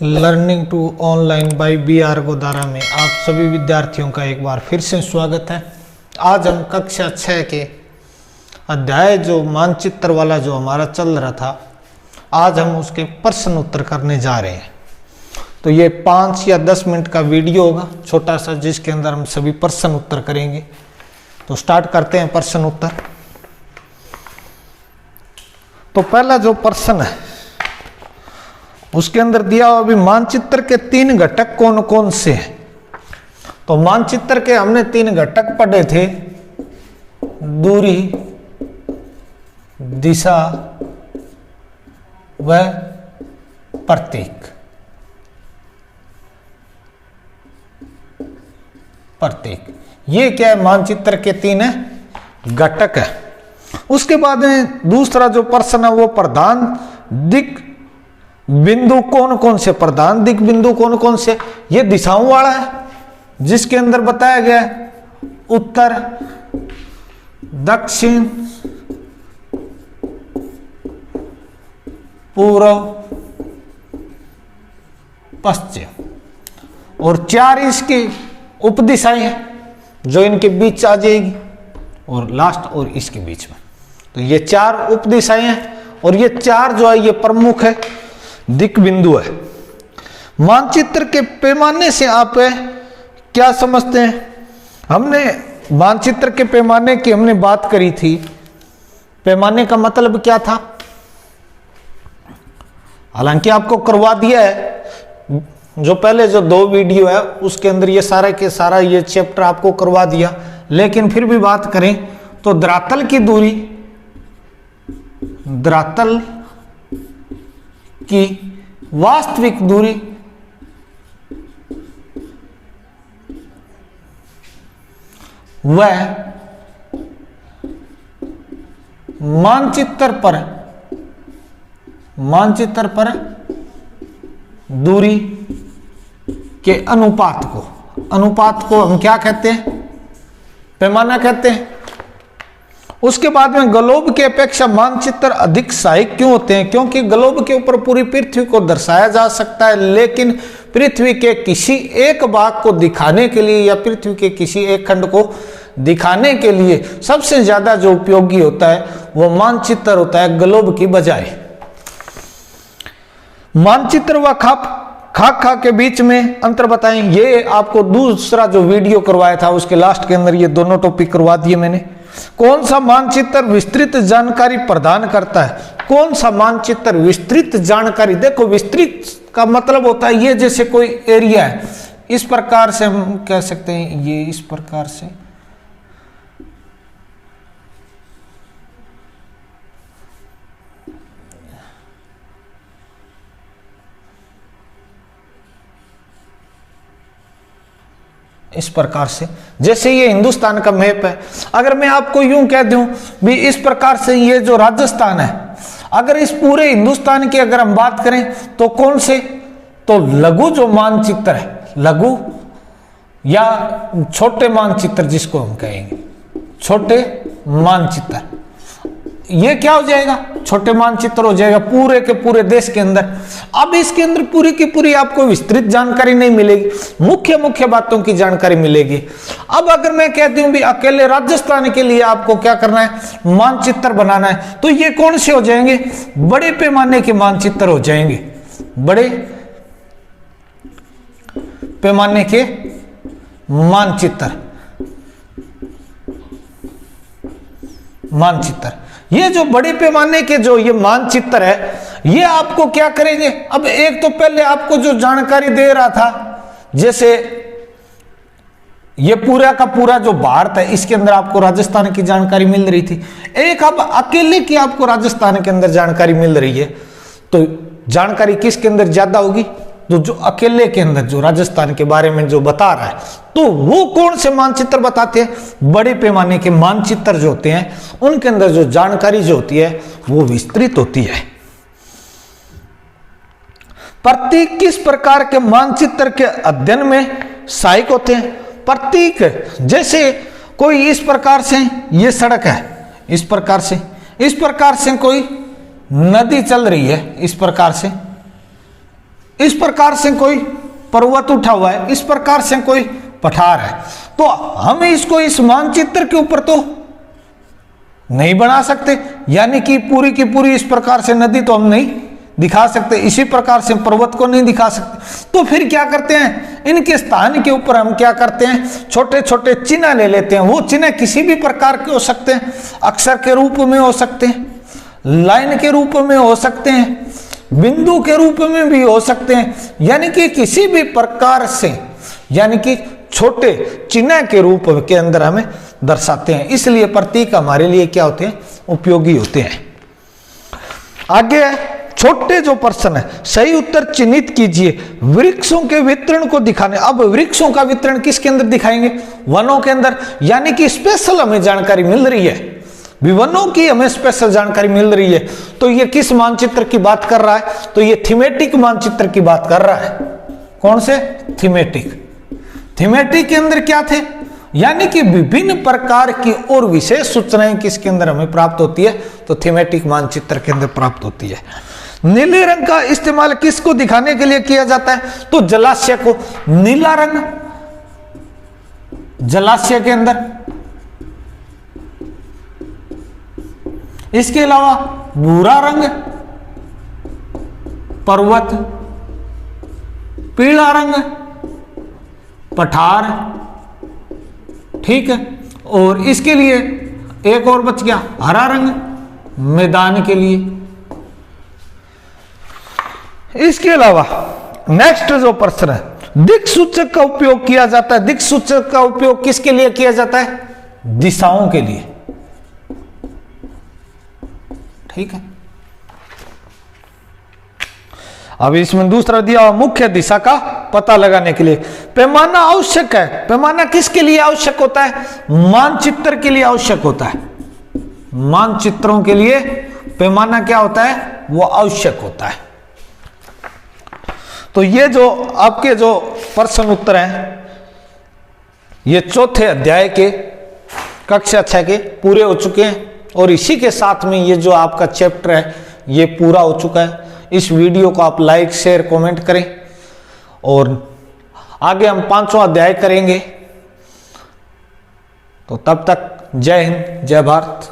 Learning to online by BR Godara में आप सभी विद्यार्थियों का एक बार फिर से स्वागत है। आज हम कक्षा 6 के अध्याय जो मानचित्र वाला जो हमारा चल रहा था, आज हम उसके प्रश्न उत्तर करने जा रहे हैं। तो ये 5 या 10 मिनट का वीडियो होगा छोटा सा, जिसके अंदर हम सभी प्रश्न उत्तर करेंगे। तो स्टार्ट करते हैं प्रश्न उत्तर। तो पहला जो प्रश्न है उसके अंदर दिया हुआ भी मानचित्र के 3 घटक कौन कौन से हैं। तो मानचित्र के हमने 3 घटक पढ़े थे, दूरी, दिशा व प्रतीक। ये क्या है, मानचित्र के 3 घटक है। उसके बाद में दूसरा जो प्रश्न है वो प्रधान दिक् बिंदु कौन कौन से, प्रधान दिक् बिंदु कौन कौन से। ये दिशाओं वाला है, जिसके अंदर बताया गया है उत्तर, दक्षिण, पूर्व, पश्चिम, और 4 इसकी उपदिशाएं हैं जो इनके बीच आ जाएगी, और लास्ट और इसके बीच में। तो ये 4 उपदिशाएं हैं, और ये 4 जो है ये प्रमुख है दिक् बिंदु है। मानचित्र के पैमाने से आप क्या समझते हैं? हमने मानचित्र के पैमाने की हमने बात करी थी। पैमाने का मतलब क्या था? हालांकि आपको करवा दिया है, जो पहले जो 2 वीडियो है उसके अंदर ये सारा के सारा ये चैप्टर आपको करवा दिया, लेकिन फिर भी बात करें तो धरातल की दूरी, धरातल की वास्तविक दूरी वह मानचित्र पर दूरी के अनुपात को हम क्या कहते हैं? पैमाना कहते हैं। उसके बाद में ग्लोब की अपेक्षा मानचित्र अधिक सहायक क्यों होते हैं? क्योंकि ग्लोब के ऊपर पूरी पृथ्वी को दर्शाया जा सकता है, लेकिन पृथ्वी के किसी एक भाग को दिखाने के लिए या पृथ्वी के किसी एक खंड को दिखाने के लिए सबसे ज्यादा जो उपयोगी होता है वो मानचित्र होता है, ग्लोब की बजाय। मानचित्र व खाका के बीच में अंतर बताएं। ये आपको दूसरा जो वीडियो करवाया था उसके लास्ट के अंदर ये दोनों टॉपिक करवा दिए मैंने। कौन सा मानचित्र विस्तृत जानकारी प्रदान करता है? कौन सा मानचित्र विस्तृत जानकारी? देखो, विस्तृत का मतलब होता है ये जैसे कोई एरिया है, इस प्रकार से हम कह सकते हैं, ये इस प्रकार से इस प्रकार से, जैसे ये हिंदुस्तान का मैप है। अगर मैं आपको यूं कह दूं भी इस प्रकार से ये जो राजस्थान है, अगर इस पूरे हिंदुस्तान की अगर हम बात करें तो कौन से? तो लघु जो मानचित्र है, लघु या छोटे मानचित्र जिसको हम कहेंगे, छोटे मानचित्र, ये क्या हो जाएगा? छोटे मानचित्र हो जाएगा पूरे के पूरे देश के अंदर। अब इसके अंदर पूरी की पूरी आपको विस्तृत जानकारी नहीं मिलेगी, मुख्य बातों की जानकारी मिलेगी। अब अगर मैं कहती हूं भी अकेले राजस्थान के लिए आपको क्या करना है, मानचित्र बनाना है, तो ये कौन से हो जाएंगे? बड़े पैमाने के मानचित्र हो जाएंगे, बड़े पैमाने के मानचित्र। ये जो बड़े पैमाने के जो ये मानचित्र है, ये आपको क्या करेंगे? अब एक तो पहले आपको जो जानकारी दे रहा था, जैसे ये पूरा का पूरा जो भारत है इसके अंदर आपको राजस्थान की जानकारी मिल रही थी। एक अब अकेले की आपको राजस्थान के अंदर जानकारी मिल रही है, तो जानकारी किसके अंदर ज्यादा होगी? तो जो अकेले के अंदर जो राजस्थान के बारे में जो बता रहा है, तो वो कौन से मानचित्र बताते हैं? बड़े पैमाने के मानचित्र जो होते हैं उनके अंदर जो जानकारी जो होती है वो विस्तृत होती है। प्रतीक किस प्रकार के मानचित्र के अध्ययन में सहायक होते हैं? प्रतीक जैसे कोई इस प्रकार से, ये सड़क है, इस प्रकार से कोई नदी चल रही है, इस प्रकार से इस प्रकार से कोई पर्वत उठा हुआ है, इस प्रकार से कोई पठार है, तो हम इसको इस मानचित्र के ऊपर तो नहीं बना सकते, यानी कि पूरी की पूरी इस प्रकार से नदी तो हम नहीं दिखा सकते, इसी प्रकार से पर्वत को नहीं दिखा सकते। तो फिर क्या करते हैं, इनके स्थान के ऊपर हम क्या करते हैं, छोटे छोटे चिन्ह ले लेते हैं। वो चिन्ह किसी भी प्रकार के हो सकते हैं, अक्षर के रूप में हो सकते हैं, लाइन के रूप में हो सकते हैं, बिंदु के रूप में भी हो सकते हैं, यानी कि किसी भी प्रकार से, यानी कि छोटे चिन्ह के रूप के अंदर हमें दर्शाते हैं। इसलिए प्रतीक हमारे लिए क्या होते हैं, उपयोगी होते हैं। आगे छोटे जो प्रश्न है, सही उत्तर चिन्हित कीजिए। वृक्षों के वितरण को दिखाने, अब वृक्षों का वितरण किसके अंदर दिखाएंगे, वनों के अंदर, यानी कि स्पेशल हमें जानकारी मिल रही है, वनों की हमें स्पेशल जानकारी मिल रही है। तो ये किस मानचित्र की बात कर रहा है, तो ये थीमेटिक मानचित्र की बात कर रहा है। कौन से, थीमेटिक। थीमेटिक के अंदर क्या थे, यानी कि विभिन्न प्रकार की और विशेष सूचनाएं किसके अंदर हमें प्राप्त होती है, तो थीमेटिक मानचित्र के अंदर प्राप्त होती है। नीले रंग का इस्तेमाल किसको दिखाने के लिए किया जाता है, तो जलाशय को। नीला रंग जलाशय के अंदर, इसके अलावा भूरा रंग पर्वत, पीला रंग पठार, ठीक है, और इसके लिए एक और बच गया हरा रंग मैदान के लिए। इसके अलावा नेक्स्ट जो प्रश्न है, दिक् सूचक का उपयोग किया जाता है। दिक् सूचक का उपयोग किसके लिए किया जाता है, दिशाओं के लिए, ठीक है। अब इसमें दूसरा दिया मुख्य दिशा का पता लगाने के लिए पैमाना आवश्यक है। पैमाना किसके लिए आवश्यक होता है, मानचित्र के लिए आवश्यक होता है। मानचित्रों के लिए पैमाना क्या होता है, वो आवश्यक होता है। तो ये जो आपके जो प्रश्न उत्तर हैं, ये चौथे अध्याय के कक्षा 6 के पूरे हो चुके हैं, और इसी के साथ में ये जो आपका चैप्टर है ये पूरा हो चुका है। इस वीडियो को आप लाइक शेयर कमेंट करें, और आगे हम 5वां अध्याय करेंगे। तो तब तक जय हिंद, जय भारत।